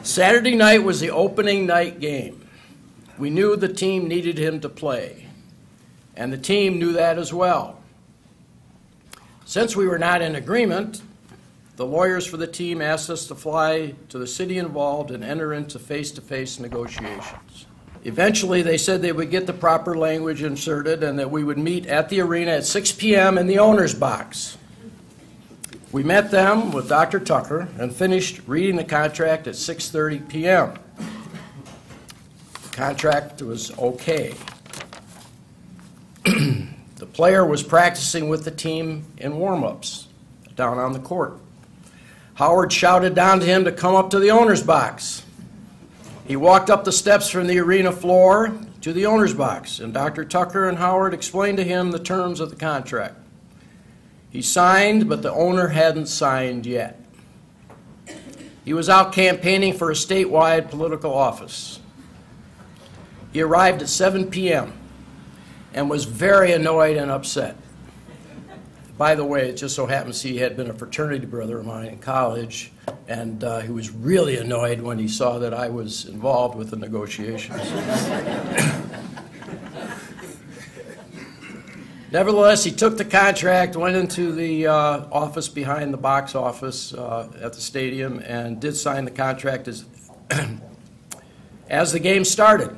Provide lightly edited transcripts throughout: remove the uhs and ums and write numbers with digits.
Saturday night was the opening night game. We knew the team needed him to play, and the team knew that as well. Since we were not in agreement, the lawyers for the team asked us to fly to the city involved and enter into face-to-face negotiations. Eventually, they said they would get the proper language inserted and that we would meet at the arena at 6 p.m. in the owner's box. We met them with Dr. Tucker and finished reading the contract at 6:30 p.m. The contract was okay. The player was practicing with the team in warm-ups down on the court. Howard shouted down to him to come up to the owner's box. He walked up the steps from the arena floor to the owner's box, and Dr. Tucker and Howard explained to him the terms of the contract. He signed, but the owner hadn't signed yet. He was out campaigning for a statewide political office. He arrived at 7 p.m. and was very annoyed and upset. By the way, it just so happens he had been a fraternity brother of mine in college, and he was really annoyed when he saw that I was involved with the negotiations. Nevertheless, he took the contract, went into the office behind the box office at the stadium, and did sign the contract as the game started.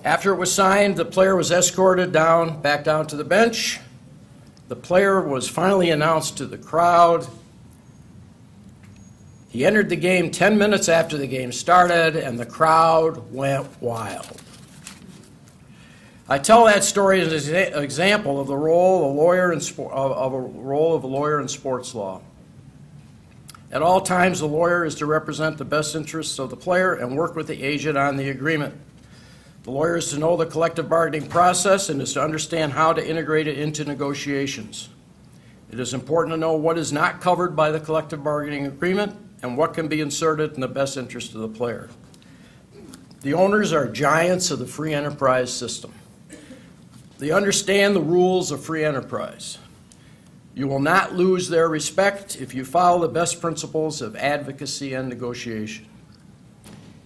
After it was signed, the player was escorted back down to the bench. The player was finally announced to the crowd. He entered the game 10 minutes after the game started, and the crowd went wild. I tell that story as an example of the role of a lawyer in sports law. At all times, the lawyer is to represent the best interests of the player and work with the agent on the agreement. The lawyer is to know the collective bargaining process and is to understand how to integrate it into negotiations. It is important to know what is not covered by the collective bargaining agreement and what can be inserted in the best interest of the player. The owners are giants of the free enterprise system. They understand the rules of free enterprise. You will not lose their respect if you follow the best principles of advocacy and negotiation.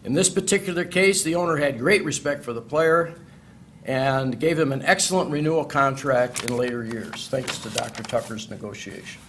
In this particular case, the owner had great respect for the player and gave him an excellent renewal contract in later years, thanks to Dr. Tucker's negotiation.